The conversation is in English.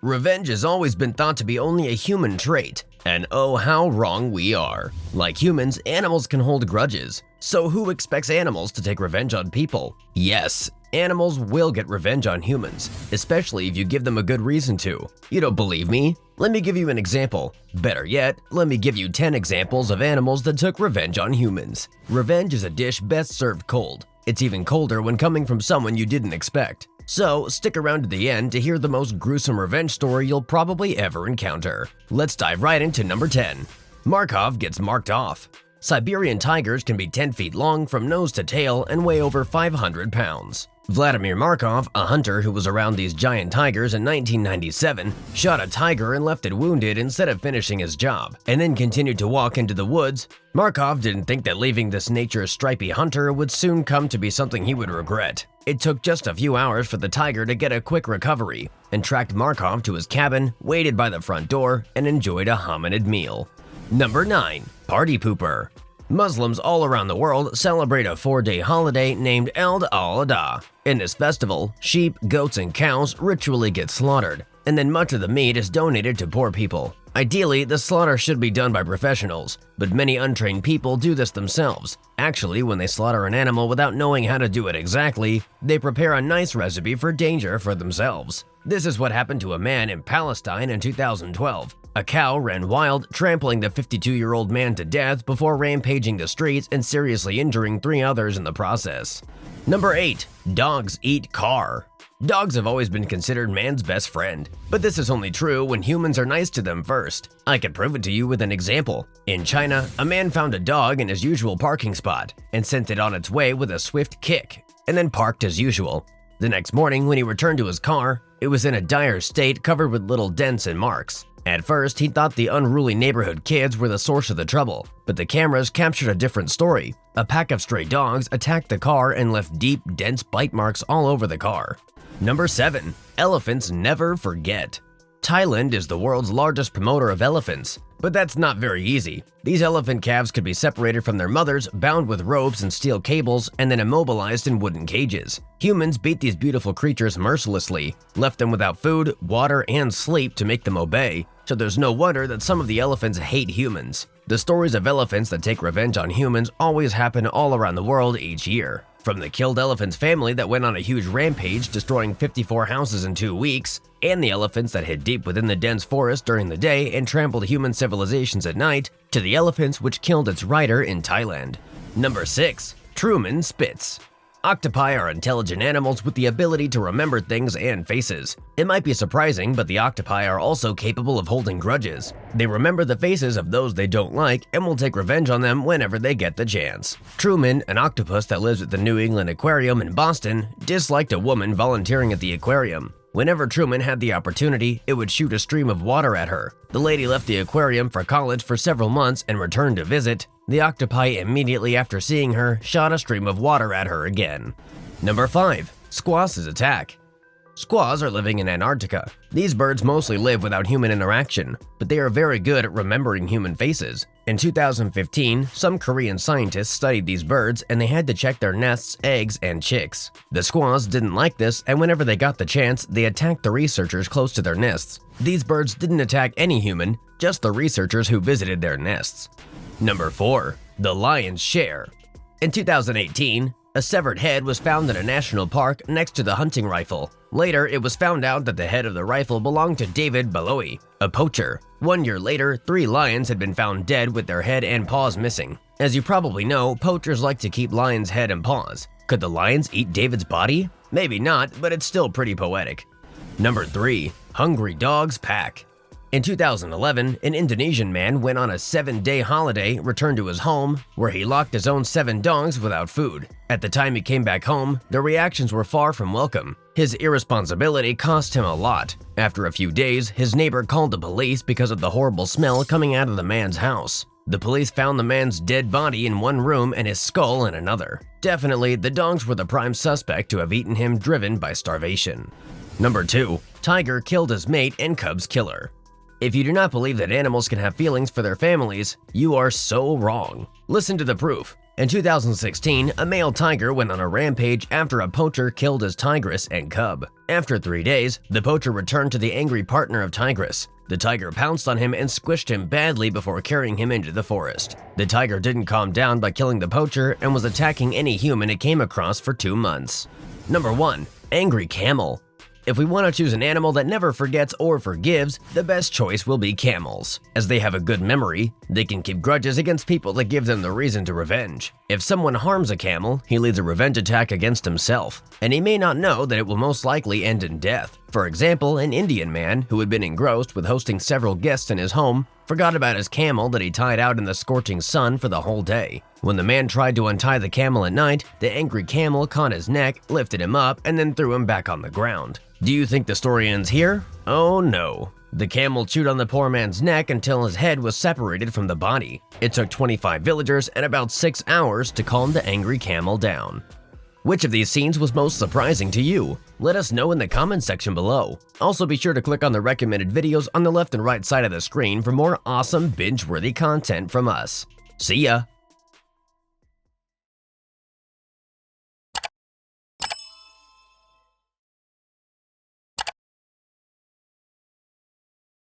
Revenge has always been thought to be only a human trait, and oh how wrong we are. Like humans, animals can hold grudges. So who expects animals to take revenge on people? Yes, animals will get revenge on humans, especially if you give them a good reason to. You don't believe me? Let me give you an example. Better yet, let me give you 10 examples of animals that took revenge on humans. Revenge is a dish best served cold. It's even colder when coming from someone you didn't expect. So stick around to the end to hear the most gruesome revenge story you'll probably ever encounter. Let's dive right into number 10. Markov gets marked off. Siberian tigers can be 10 feet long from nose to tail and weigh over 500 pounds. Vladimir Markov, a hunter who was around these giant tigers in 1997, shot a tiger and left it wounded instead of finishing his job, and then continued to walk into the woods. Markov didn't think that leaving this nature's stripy hunter would soon come to be something he would regret. It took just a few hours for the tiger to get a quick recovery, and tracked Markov to his cabin, waited by the front door, and enjoyed a hominid meal. Number 9. Party Pooper. Muslims all around the world celebrate a 4-day holiday named Eid al-Adha. In this festival, sheep, goats, and cows ritually get slaughtered, and then much of the meat is donated to poor people. Ideally, the slaughter should be done by professionals, but many untrained people do this themselves. Actually, when they slaughter an animal without knowing how to do it exactly, they prepare a nice recipe for danger for themselves. This is what happened to a man in Palestine in 2012. A cow ran wild, trampling the 52-year-old man to death before rampaging the streets and seriously injuring 3 others in the process. Number 8. Dogs eat car. Dogs have always been considered man's best friend, but this is only true when humans are nice to them first. I can prove it to you with an example. In China, a man found a dog in his usual parking spot and sent it on its way with a swift kick, and then parked as usual. The next morning, when he returned to his car, it was in a dire state covered with little dents and marks. At first, he thought the unruly neighborhood kids were the source of the trouble, but the cameras captured a different story. A pack of stray dogs attacked the car and left deep, dense bite marks all over the car. Number 7. Elephants never forget. Thailand is the world's largest promoter of elephants, but that's not very easy. These elephant calves could be separated from their mothers, bound with ropes and steel cables, and then immobilized in wooden cages. Humans beat these beautiful creatures mercilessly, left them without food, water, and sleep to make them obey, so there's no wonder that some of the elephants hate humans. The stories of elephants that take revenge on humans always happen all around the world each year. From the killed elephant's family that went on a huge rampage, destroying 54 houses in 2 weeks, and the elephants that hid deep within the dense forest during the day and trampled human civilizations at night, to the elephants which killed its rider in Thailand. Number 6. Truman spits. Octopi are intelligent animals with the ability to remember things and faces. It might be surprising, but the octopi are also capable of holding grudges. They remember the faces of those they don't like and will take revenge on them whenever they get the chance. Truman, an octopus that lives at the New England Aquarium in Boston, disliked a woman volunteering at the aquarium. Whenever Truman had the opportunity, it would shoot a stream of water at her. The lady left the aquarium for college for several months and returned to visit. The octopi, immediately after seeing her, shot a stream of water at her again. Number 5. Squaws' attack. Squaws are living in Antarctica. These birds mostly live without human interaction, but they are very good at remembering human faces. In 2015, some Korean scientists studied these birds and they had to check their nests, eggs, and chicks. The squaws didn't like this, and whenever they got the chance, they attacked the researchers close to their nests. These birds didn't attack any human, just the researchers who visited their nests. Number 4. The lion's share. In 2018, a severed head was found in a national park next to the hunting rifle. Later, it was found out that the head of the rifle belonged to David Baloyi, a poacher. 1 year later, 3 lions had been found dead with their head and paws missing. As you probably know, poachers like to keep lions' head and paws. Could the lions eat David's body? Maybe not, but it's still pretty poetic. Number 3. Hungry dogs pack. In 2011, an Indonesian man went on a 7-day holiday, returned to his home, where he locked his own 7 dogs without food. At the time he came back home, the reactions were far from welcome. His irresponsibility cost him a lot. After a few days, his neighbor called the police because of the horrible smell coming out of the man's house. The police found the man's dead body in one room and his skull in another. Definitely, the dogs were the prime suspect to have eaten him, driven by starvation. Number 2. Tiger killed his mate and cub's killer. If you do not believe that animals can have feelings for their families, you are so wrong. Listen to the proof. In 2016, a male tiger went on a rampage after a poacher killed his tigress and cub. After 3 days, the poacher returned to the angry partner of tigress. The tiger pounced on him and squished him badly before carrying him into the forest. The tiger didn't calm down by killing the poacher and was attacking any human it came across for 2 months. Number 1. Angry camel. If we want to choose an animal that never forgets or forgives, the best choice will be camels. As they have a good memory, they can keep grudges against people that give them the reason to revenge. If someone harms a camel, he leads a revenge attack against himself, and he may not know that it will most likely end in death. For example, an Indian man who had been engrossed with hosting several guests in his home forgot about his camel that he tied out in the scorching sun for the whole day. When the man tried to untie the camel at night, the angry camel caught his neck, lifted him up, and then threw him back on the ground. Do you think the story ends here? Oh no. The camel chewed on the poor man's neck until his head was separated from the body. It took 25 villagers and about 6 hours to calm the angry camel down. Which of these scenes was most surprising to you? Let us know in the comments section below. Also be sure to click on the recommended videos on the left and right side of the screen for more awesome binge-worthy content from us. See ya!